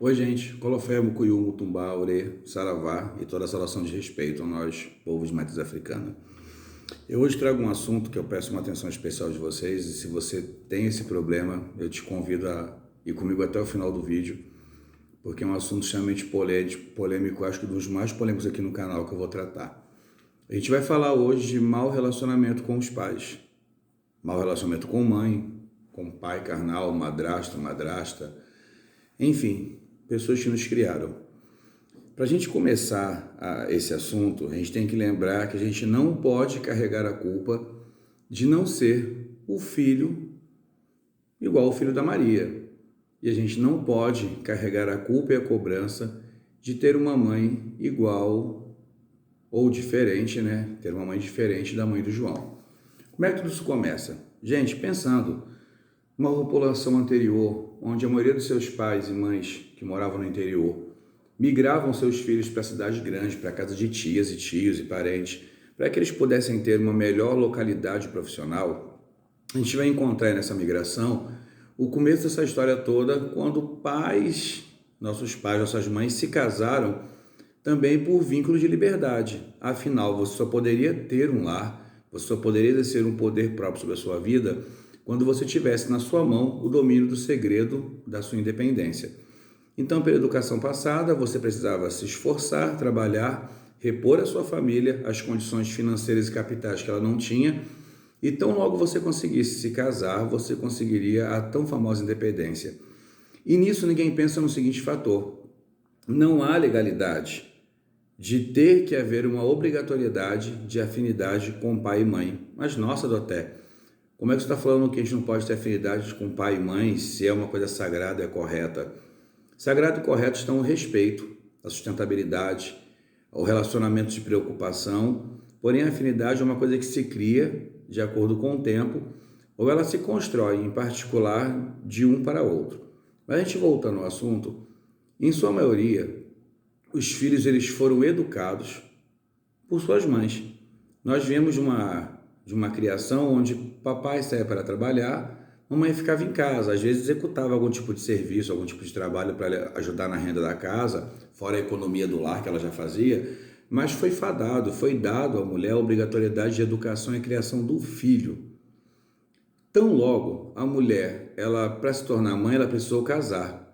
Oi, gente. Colofé, Mucuyu, Mutumbá, Ore, Saravá e toda a saudação de respeito a nós, povos de matriz africana. Eu hoje trago um assunto que eu peço uma atenção especial de vocês e se você tem esse problema, eu te convido a ir comigo até o final do vídeo, porque é um assunto extremamente polêmico, acho que um dos mais polêmicos aqui no canal que eu vou tratar. A gente vai falar hoje de mau relacionamento com os pais, mau relacionamento com mãe, com pai carnal, madrasta, enfim, pessoas que nos criaram. Para a gente começar esse assunto, a gente tem que lembrar que a gente não pode carregar a culpa de não ser o filho igual o filho da Maria. E a gente não pode carregar a culpa e a cobrança de ter uma mãe igual ou diferente, né? Ter uma mãe diferente da mãe do João. Como é que tudo isso começa? Gente, pensando numa população anterior, onde a maioria dos seus pais e mães que moravam no interior migravam seus filhos para cidades grandes, para casa de tias e tios e parentes, para que eles pudessem ter uma melhor localidade profissional, a gente vai encontrar nessa migração o começo dessa história toda quando nossos pais, nossas mães se casaram também por vínculos de liberdade. Afinal, você só poderia ter um lar, você só poderia exercer um poder próprio sobre a sua vida quando você tivesse na sua mão o domínio do segredo da sua independência. Então, pela educação passada, você precisava se esforçar, trabalhar, repor à sua família as condições financeiras e capitais que ela não tinha, e tão logo você conseguisse se casar, você conseguiria a tão famosa independência. E nisso ninguém pensa no seguinte fator: não há legalidade de ter que haver uma obrigatoriedade de afinidade com pai e mãe. Mas nossa, Doté, como é que você está falando que a gente não pode ter afinidade com pai e mãe se é uma coisa sagrada e correta? Sagrado e correto estão o respeito, a sustentabilidade, o relacionamento de preocupação, porém a afinidade é uma coisa que se cria de acordo com o tempo ou ela se constrói, em particular, de um para outro. Mas a gente voltando ao assunto, em sua maioria, os filhos eles foram educados por suas mães. Nós viemos de uma criação onde papai saía para trabalhar, mamãe ficava em casa, às vezes executava algum tipo de serviço, algum tipo de trabalho para ajudar na renda da casa, fora a economia do lar que ela já fazia, mas foi dado à mulher a obrigatoriedade de educação e criação do filho. Tão logo a mulher, ela para se tornar mãe, ela precisou casar.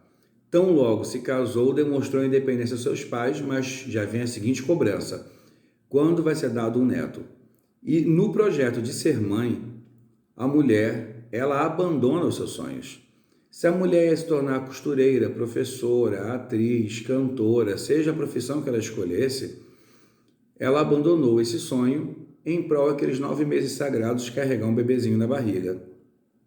Tão logo se casou, demonstrou a independência aos seus pais, mas já vem a seguinte cobrança: quando vai ser dado um neto? E no projeto de ser mãe, a mulher, ela abandona os seus sonhos. Se a mulher ia se tornar costureira, professora, atriz, cantora, seja a profissão que ela escolhesse, ela abandonou esse sonho em prol daqueles 9 meses sagrados de carregar um bebezinho na barriga.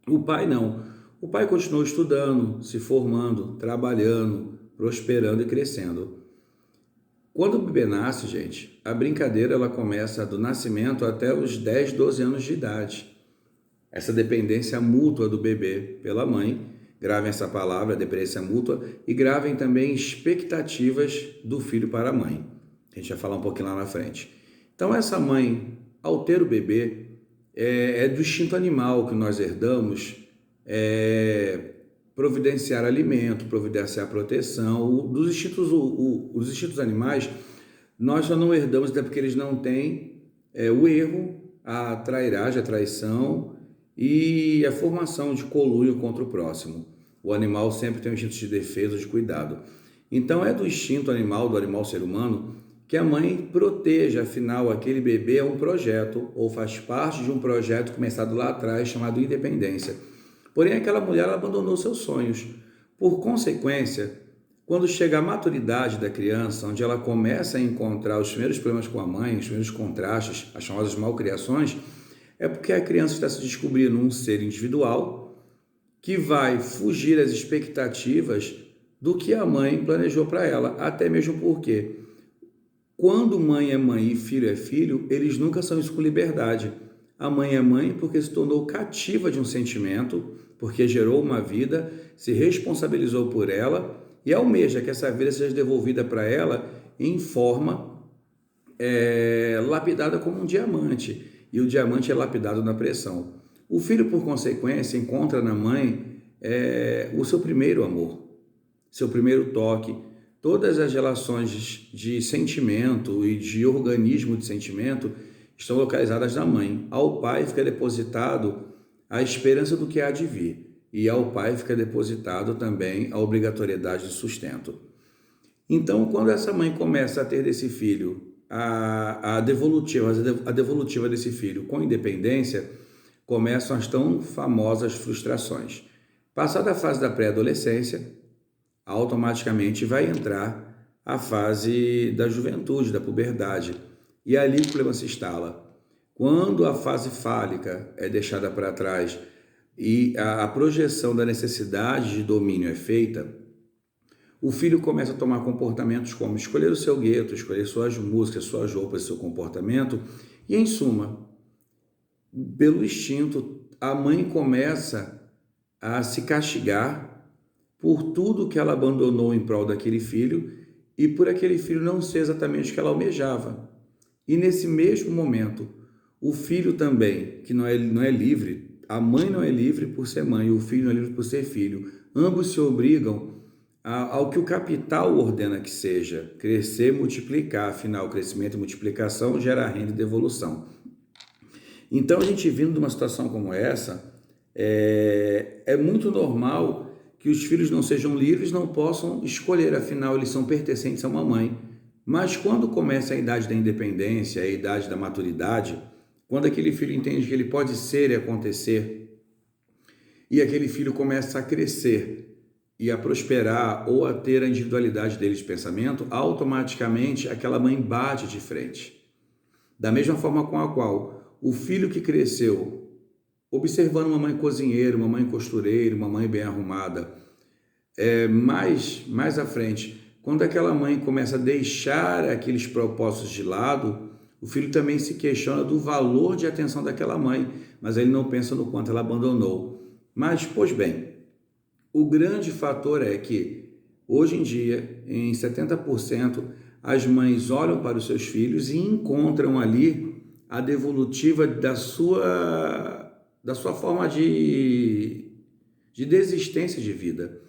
O pai não. O pai continuou estudando, se formando, trabalhando, prosperando e crescendo. Quando o bebê nasce, gente, a brincadeira ela começa do nascimento até os 10, 12 anos de idade. Essa dependência mútua do bebê pela mãe, gravem essa palavra, dependência mútua, e gravem também expectativas do filho para a mãe. A gente vai falar um pouquinho lá na frente. Então essa mãe, ao ter o bebê, é do instinto animal que nós herdamos, providenciar alimento, providenciar proteção. Os instintos animais, nós só não herdamos até porque eles não têm o erro, a trairagem, a traição e a formação de conluio contra o próximo. O animal sempre tem um instinto de defesa, de cuidado. Então é do instinto animal, do animal ser humano, que a mãe proteja, afinal, aquele bebê é um projeto, ou faz parte de um projeto começado lá atrás, chamado independência. Porém, aquela mulher ela abandonou seus sonhos. Por consequência, quando chega a maturidade da criança, onde ela começa a encontrar os primeiros problemas com a mãe, os primeiros contrastes, as famosas malcriações, é porque a criança está se descobrindo um ser individual que vai fugir às expectativas do que a mãe planejou para ela, até mesmo porque quando mãe é filho, eles nunca são isso com liberdade. A mãe é mãe porque se tornou cativa de um sentimento, porque gerou uma vida, se responsabilizou por ela e almeja que essa vida seja devolvida para ela em forma lapidada como um diamante. E o diamante é lapidado na pressão. O filho, por consequência, encontra na mãe o seu primeiro amor. seu primeiro toque, todas as relações de sentimento e de organismo de sentimento estão localizadas na mãe. Ao pai fica depositado a esperança do que há de vir, e ao pai fica depositado também a obrigatoriedade de sustento. Então, quando essa mãe começa a ter desse filho a devolutiva desse filho com independência, começam as tão famosas frustrações. Passada a fase da pré-adolescência, automaticamente vai entrar a fase da juventude, da puberdade, e ali o problema se instala. Quando a fase fálica é deixada para trás e a projeção da necessidade de domínio é feita, o filho começa a tomar comportamentos como escolher o seu gueto, escolher suas músicas, suas roupas, seu comportamento, e em suma, pelo instinto, a mãe começa a se castigar por tudo que ela abandonou em prol daquele filho e por aquele filho não ser exatamente o que ela almejava. E nesse mesmo momento, o filho também, que não é livre, a mãe não é livre por ser mãe, e o filho não é livre por ser filho. Ambos se obrigam ao que o capital ordena que seja, crescer, multiplicar. Afinal, crescimento e multiplicação gera renda e devolução. Então, a gente vindo de uma situação como essa, é muito normal que os filhos não sejam livres, não possam escolher, afinal, eles são pertencentes a uma mãe. Mas quando começa a idade da independência, a idade da maturidade, quando aquele filho entende que ele pode ser e acontecer, e aquele filho começa a crescer e a prosperar ou a ter a individualidade dele de pensamento, automaticamente aquela mãe bate de frente. Da mesma forma com a qual o filho que cresceu observando uma mãe cozinheira, uma mãe costureira, uma mãe bem arrumada, mais à frente, quando aquela mãe começa a deixar aqueles propósitos de lado, o filho também se questiona do valor de atenção daquela mãe, mas ele não pensa no quanto ela abandonou. Mas, pois bem, o grande fator é que, hoje em dia, em 70%, as mães olham para os seus filhos e encontram ali a devolutiva da sua forma de desistência de vida.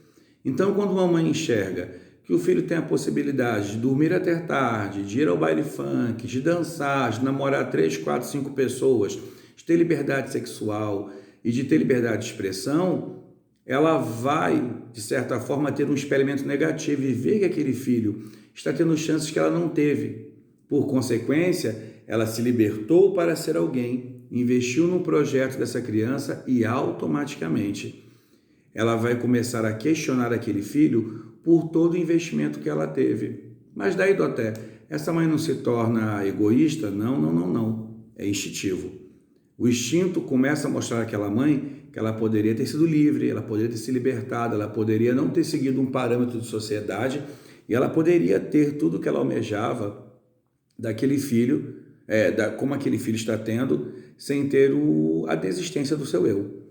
Então, quando uma mãe enxerga que o filho tem a possibilidade de dormir até tarde, de ir ao baile funk, de dançar, de namorar 3, 4, 5 pessoas, de ter liberdade sexual e de ter liberdade de expressão, ela vai, de certa forma, ter um experimento negativo e ver que aquele filho está tendo chances que ela não teve. Por consequência, ela se libertou para ser alguém, investiu no projeto dessa criança e automaticamente ela vai começar a questionar aquele filho por todo o investimento que ela teve. Mas daí, Doté, essa mãe não se torna egoísta? Não. É instintivo. O instinto começa a mostrar àquela mãe que ela poderia ter sido livre, ela poderia ter se libertado, ela poderia não ter seguido um parâmetro de sociedade e ela poderia ter tudo o que ela almejava daquele filho, como aquele filho está tendo, sem ter a desistência do seu eu.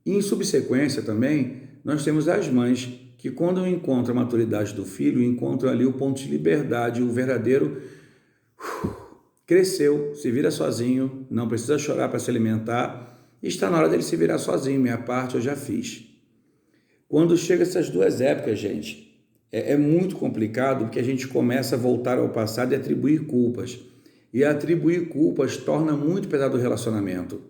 E em subsequência também, nós temos as mães que quando encontram a maturidade do filho, encontram ali o ponto de liberdade, o verdadeiro cresceu, se vira sozinho, não precisa chorar para se alimentar, está na hora dele se virar sozinho, minha parte eu já fiz. Quando chega essas duas épocas, gente, é muito complicado porque a gente começa a voltar ao passado e atribuir culpas. E atribuir culpas torna muito pesado o relacionamento.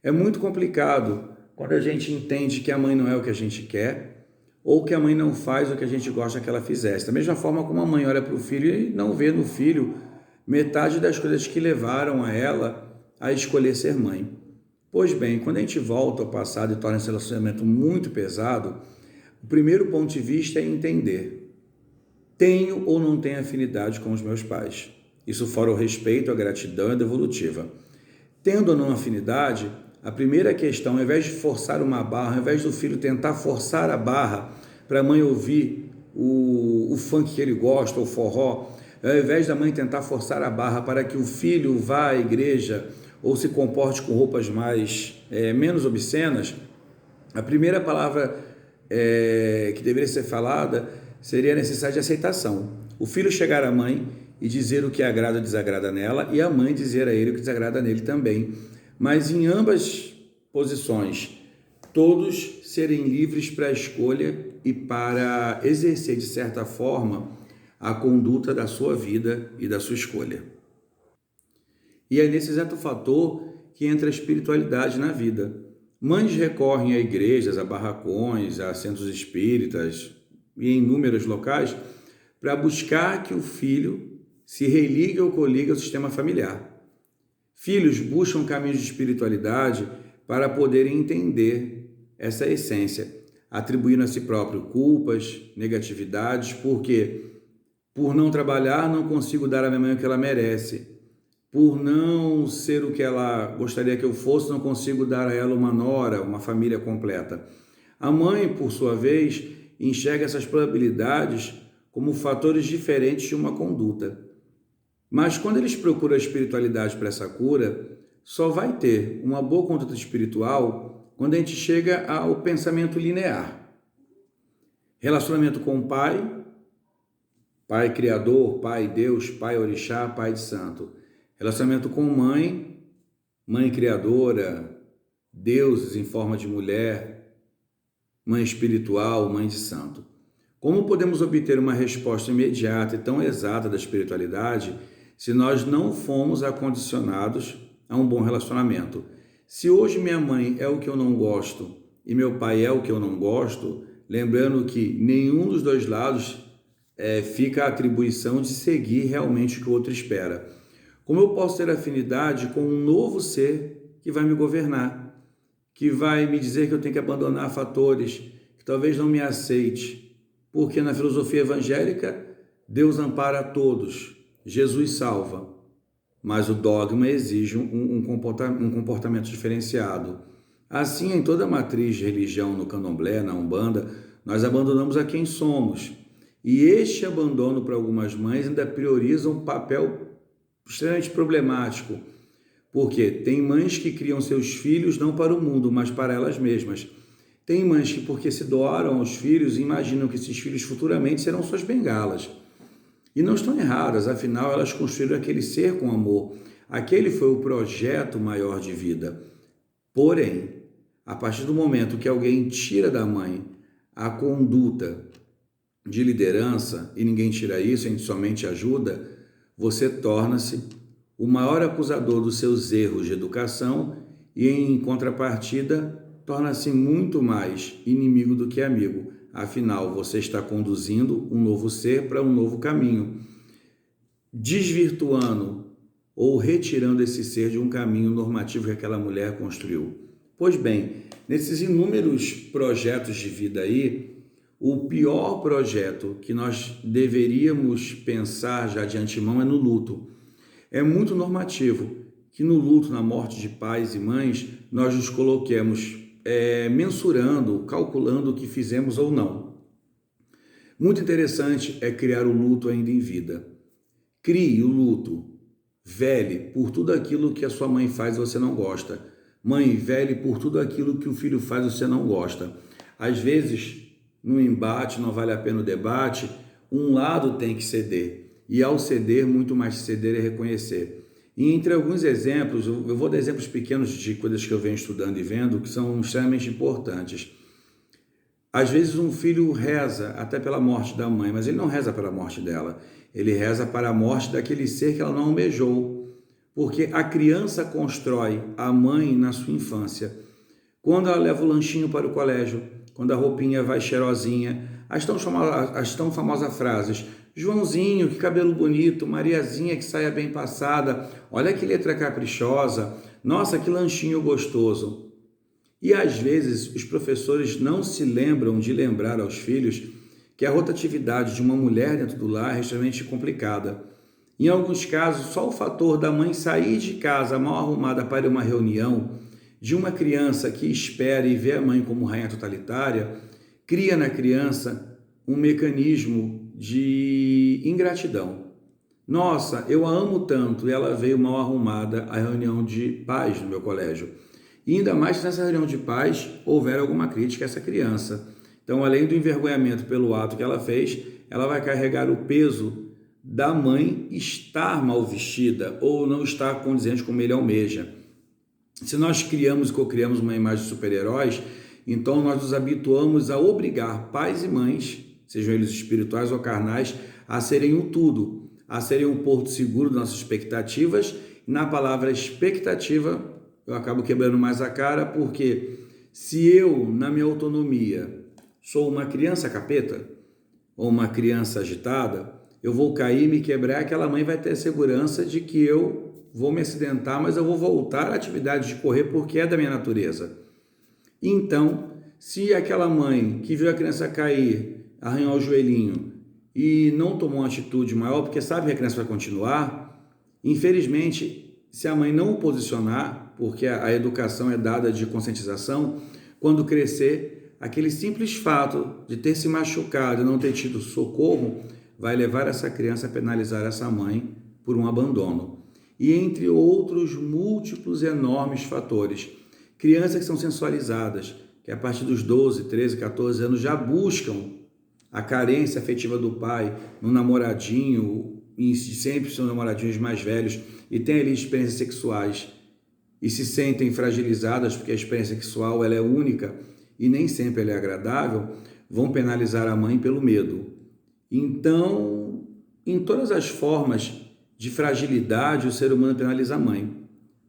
É muito complicado quando a gente entende que a mãe não é o que a gente quer ou que a mãe não faz o que a gente gosta que ela fizesse. Da mesma forma como a mãe olha para o filho e não vê no filho metade das coisas que levaram a ela a escolher ser mãe. Pois bem, quando a gente volta ao passado e torna esse relacionamento muito pesado, o primeiro ponto de vista é entender: tenho ou não tenho afinidade com os meus pais? Isso fora o respeito, a gratidão e a devolutiva. Tendo ou não afinidade, a primeira questão, ao invés de forçar uma barra, ao invés do filho tentar forçar a barra para a mãe ouvir o funk que ele gosta, o forró, ao invés da mãe tentar forçar a barra para que o filho vá à igreja ou se comporte com roupas menos obscenas, a primeira palavra que deveria ser falada seria a necessidade de aceitação. O filho chegar à mãe e dizer o que agrada ou desagrada nela, e a mãe dizer a ele o que desagrada nele também. Mas em ambas posições, todos serem livres para a escolha e para exercer, de certa forma, a conduta da sua vida e da sua escolha. E é nesse exato fator que entra a espiritualidade na vida. Mães recorrem a igrejas, a barracões, a centros espíritas e em inúmeros locais para buscar que o filho se religue ou coligue ao sistema familiar. Filhos buscam caminhos de espiritualidade para poderem entender essa essência, atribuindo a si próprio culpas, negatividades, porque por não trabalhar não consigo dar à minha mãe o que ela merece. Por não ser o que ela gostaria que eu fosse, não consigo dar a ela uma nora, uma família completa. A mãe, por sua vez, enxerga essas probabilidades como fatores diferentes de uma conduta. Mas quando eles procuram a espiritualidade para essa cura, só vai ter uma boa conduta espiritual quando a gente chega ao pensamento linear. Relacionamento com o pai, pai criador, pai Deus, pai orixá, pai de santo. Relacionamento com mãe, mãe criadora, deuses em forma de mulher, mãe espiritual, mãe de santo. Como podemos obter uma resposta imediata e tão exata da espiritualidade se nós não fomos acondicionados a um bom relacionamento? Se hoje minha mãe é o que eu não gosto e meu pai é o que eu não gosto, lembrando que nenhum dos dois lados fica a atribuição de seguir realmente o que o outro espera. Como eu posso ter afinidade com um novo ser que vai me governar, que vai me dizer que eu tenho que abandonar fatores, que talvez não me aceite, porque na filosofia evangélica Deus ampara a todos, Jesus salva, mas o dogma exige um comportamento diferenciado. Assim, em toda a matriz de religião, no candomblé, na umbanda, nós abandonamos a quem somos, e este abandono para algumas mães ainda prioriza um papel extremamente problemático, porque tem mães que criam seus filhos não para o mundo, mas para elas mesmas. Tem mães que, porque se doaram aos filhos, imaginam que esses filhos futuramente serão suas bengalas. E não estão erradas, afinal elas construíram aquele ser com amor. Aquele foi o projeto maior de vida. Porém, a partir do momento que alguém tira da mãe a conduta de liderança, e ninguém tira isso, a gente somente ajuda, você torna-se o maior acusador dos seus erros de educação e, em contrapartida, torna-se muito mais inimigo do que amigo. Afinal, você está conduzindo um novo ser para um novo caminho, desvirtuando ou retirando esse ser de um caminho normativo que aquela mulher construiu. Pois bem, nesses inúmeros projetos de vida aí, o pior projeto que nós deveríamos pensar já de antemão é no luto. É muito normativo que no luto, na morte de pais e mães, nós nos coloquemos mensurando, calculando o que fizemos ou não. Muito interessante é criar o luto ainda em vida. Crie o luto, vele por tudo aquilo que a sua mãe faz e você não gosta. Mãe, vele por tudo aquilo que o filho faz e você não gosta. Às vezes, no embate, não vale a pena o debate, um lado tem que ceder. E ao ceder, muito mais ceder é reconhecer. E entre alguns exemplos, eu vou dar exemplos pequenos de coisas que eu venho estudando e vendo, que são extremamente importantes. Às vezes um filho reza até pela morte da mãe, mas ele não reza pela morte dela. Ele reza para a morte daquele ser que ela não almejou. Porque a criança constrói a mãe na sua infância. Quando ela leva o lanchinho para o colégio, quando a roupinha vai cheirosinha, as tão famosas frases: Joãozinho, que cabelo bonito, Mariazinha, que saia bem passada, olha que letra caprichosa, nossa, que lanchinho gostoso. E às vezes os professores não se lembram de lembrar aos filhos que a rotatividade de uma mulher dentro do lar é extremamente complicada. Em alguns casos, só o fator da mãe sair de casa mal arrumada para uma reunião, de uma criança que espera e vê a mãe como rainha totalitária, cria na criança um mecanismo de ingratidão. Nossa, eu a amo tanto e ela veio mal arrumada à reunião de pais no meu colégio. E ainda mais se nessa reunião de pais houver alguma crítica a essa criança. Então, além do envergonhamento pelo ato que ela fez, ela vai carregar o peso da mãe estar mal vestida ou não estar condizente como ele almeja. Se nós criamos e co-criamos uma imagem de super-heróis, Então nós nos habituamos a obrigar pais e mães, sejam eles espirituais ou carnais, a serem um tudo, a serem um porto seguro das nossas expectativas. E na palavra expectativa, eu acabo quebrando mais a cara, porque se eu, na minha autonomia, sou uma criança capeta ou uma criança agitada, eu vou cair, me quebrar, aquela mãe vai ter a segurança de que eu vou me acidentar, mas eu vou voltar à atividade de correr porque é da minha natureza. Então, se aquela mãe que viu a criança cair, arranhar o joelhinho e não tomou uma atitude maior, porque sabe que a criança vai continuar, infelizmente, se a mãe não o posicionar, porque a educação é dada de conscientização, quando crescer, aquele simples fato de ter se machucado e não ter tido socorro, vai levar essa criança a penalizar essa mãe por um abandono. E entre outros múltiplos enormes fatores. Crianças que são sensualizadas, que a partir dos 12, 13, 14 anos já buscam a carência afetiva do pai no namoradinho, e sempre são namoradinhos mais velhos, e têm ali experiências sexuais e se sentem fragilizadas porque a experiência sexual ela é única e nem sempre ela é agradável, vão penalizar a mãe pelo medo. Então, em todas as formas de fragilidade, o ser humano penaliza a mãe.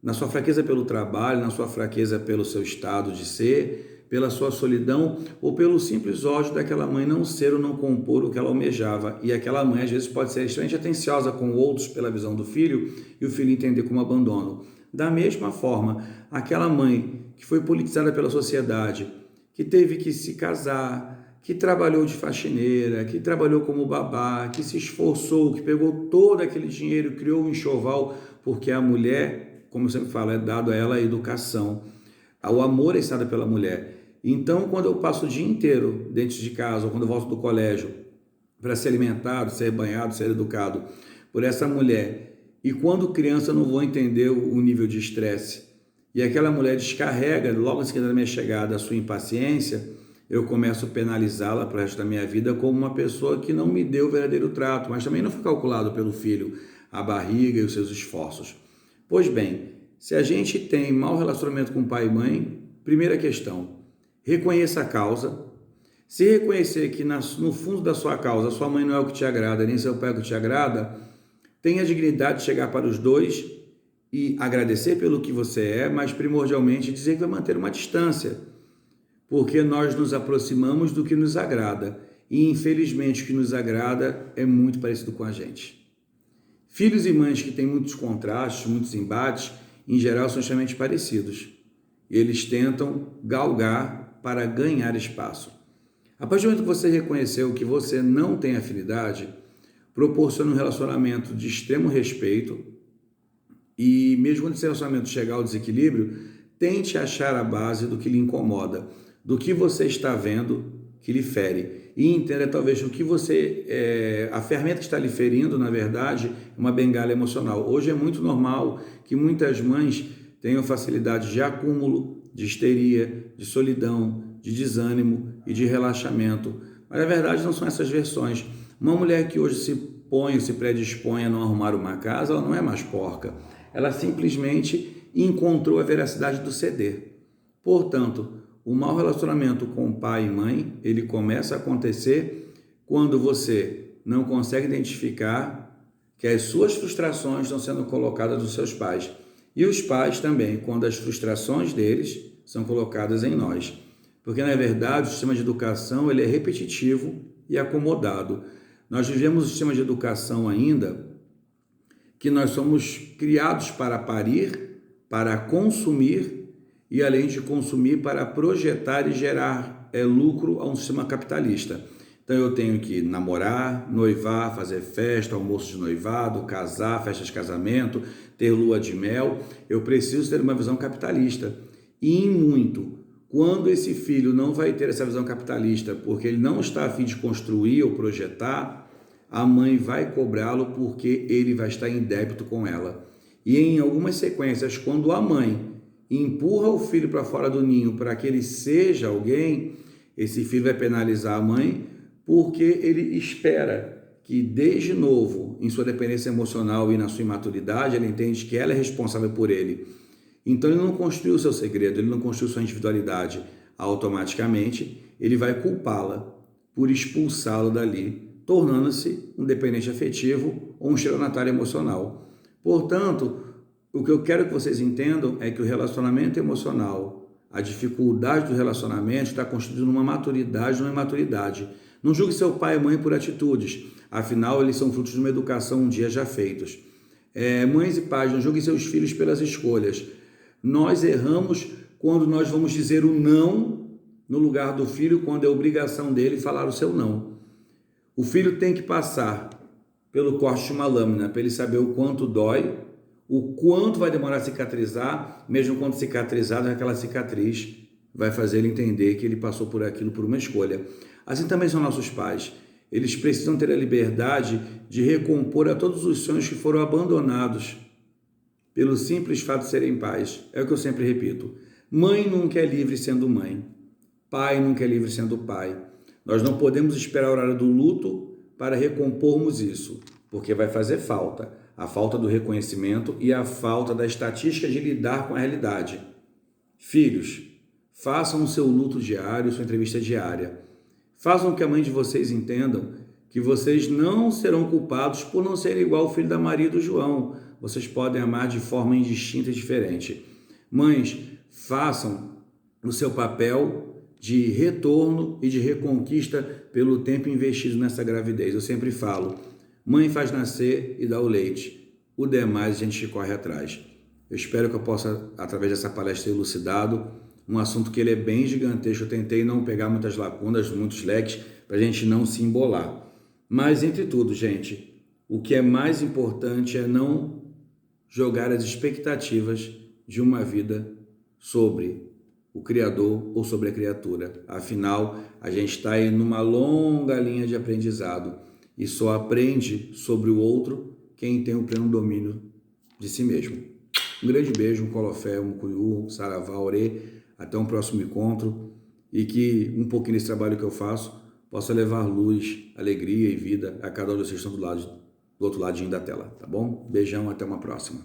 Na sua fraqueza pelo trabalho, na sua fraqueza pelo seu estado de ser, pela sua solidão ou pelo simples ódio daquela mãe não ser ou não compor o que ela almejava. E aquela mãe, às vezes, pode ser extremamente atenciosa com outros pela visão do filho e o filho entender como abandono. Da mesma forma, aquela mãe que foi politizada pela sociedade, que teve que se casar, que trabalhou de faxineira, que trabalhou como babá, que se esforçou, que pegou todo aquele dinheiro, criou um enxoval, porque a mulher, como eu sempre falo, é dado a ela a educação. O amor é ensinado pela mulher. Então, quando eu passo o dia inteiro dentro de casa, ou quando eu volto do colégio, para ser alimentado, ser banhado, ser educado por essa mulher, e quando criança eu não vou entender o nível de estresse, e aquela mulher descarrega, logo em seguida da minha chegada, a sua impaciência, eu começo a penalizá-la para o resto da minha vida como uma pessoa que não me deu o verdadeiro trato, mas também não foi calculado pelo filho a barriga e os seus esforços. Pois bem, se a gente tem mau relacionamento com pai e mãe, primeira questão, reconheça a causa. Se reconhecer que no fundo da sua causa, a sua mãe não é o que te agrada, nem seu pai é o que te agrada, tenha a dignidade de chegar para os dois e agradecer pelo que você é, mas primordialmente dizer que vai manter uma distância, porque nós nos aproximamos do que nos agrada e infelizmente o que nos agrada é muito parecido com a gente. Filhos e mães que têm muitos contrastes, muitos embates, em geral são extremamente parecidos. Eles tentam galgar para ganhar espaço. A partir do momento que você reconheceu que você não tem afinidade, proporciona um relacionamento de extremo respeito e mesmo quando esse relacionamento chegar ao desequilíbrio, tente achar a base do que lhe incomoda, do que você está vendo que lhe fere. E entenda talvez o que a ferramenta que está lhe ferindo, na verdade, é uma bengala emocional. Hoje é muito normal que muitas mães tenham facilidade de acúmulo, de histeria, de solidão, de desânimo e de relaxamento. Mas na verdade não são essas versões. Uma mulher que hoje se predispõe a não arrumar uma casa, ela não é mais porca. Ela simplesmente encontrou a veracidade do ceder. Portanto, o mau relacionamento com pai e mãe, ele começa a acontecer quando você não consegue identificar que as suas frustrações estão sendo colocadas nos seus pais. E os pais também, quando as frustrações deles são colocadas em nós. Porque, na verdade, o sistema de educação ele é repetitivo e acomodado. Nós vivemos um sistema de educação ainda que nós somos criados para parir, para consumir e, além de consumir, para projetar e gerar lucro a um sistema capitalista. Então, eu tenho que namorar, noivar, fazer festa, almoço de noivado, casar, festa de casamento, ter lua de mel. Eu preciso ter uma visão capitalista. E, em muito, quando esse filho não vai ter essa visão capitalista porque ele não está a fim de construir ou projetar, a mãe vai cobrá-lo porque ele vai estar em débito com ela. E em algumas sequências, quando a mãe empurra o filho para fora do ninho para que ele seja alguém, esse filho vai penalizar a mãe porque ele espera que desde novo, em sua dependência emocional e na sua imaturidade, ele entende que ela é responsável por ele. Então ele não construiu o seu segredo, ele não construiu sua individualidade. automaticamente ele vai culpá-la por expulsá-lo dali, tornando-se um dependente afetivo ou um estelionatário emocional. Portanto, o que eu quero que vocês entendam é que o relacionamento emocional, a dificuldade do relacionamento está constituída numa maturidade, numa imaturidade. Não julgue seu pai e mãe por atitudes, afinal eles são frutos de uma educação um dia já feitos. Mães e pais, não julguem seus filhos pelas escolhas. Nós erramos quando nós vamos dizer o não no lugar do filho, quando é obrigação dele falar o seu não. O filho tem que passar pelo corte de uma lâmina para ele saber o quanto dói, o quanto vai demorar a cicatrizar, mesmo quando cicatrizado, aquela cicatriz vai fazer ele entender que ele passou por aquilo por uma escolha. Assim também são nossos pais. Eles precisam ter a liberdade de recompor a todos os sonhos que foram abandonados pelo simples fato de serem pais. É o que eu sempre repito. Mãe nunca é livre sendo mãe. Pai nunca é livre sendo pai. Nós não podemos esperar a hora do luto para recompormos isso, porque vai fazer falta. A falta do reconhecimento e a falta da estatística de lidar com a realidade. Filhos, façam o seu luto diário, sua entrevista diária. Façam que a mãe de vocês entendam que vocês não serão culpados por não serem igual ao filho da Maria e do João. Vocês podem amar de forma indistinta e diferente. Mães, façam o seu papel de retorno e de reconquista pelo tempo investido nessa gravidez. Eu sempre falo, mãe faz nascer e dá o leite. O demais a gente corre atrás. Eu espero que eu possa, através dessa palestra, ter elucidado um assunto que ele é bem gigantesco. Eu tentei não pegar muitas lacunas, muitos leques, para a gente não se embolar. Mas, entre tudo, gente, o que é mais importante é não jogar as expectativas de uma vida sobre o Criador ou sobre a criatura. Afinal, a gente está aí numa longa linha de aprendizado e só aprende sobre o outro quem tem o pleno domínio de si mesmo. Um grande beijo, um colofé, um cuiú, um saravá, orê. Até um próximo encontro e que um pouquinho desse trabalho que eu faço possa levar luz, alegria e vida a cada um de vocês que estão do outro ladinho da tela, tá bom? Beijão, até uma próxima.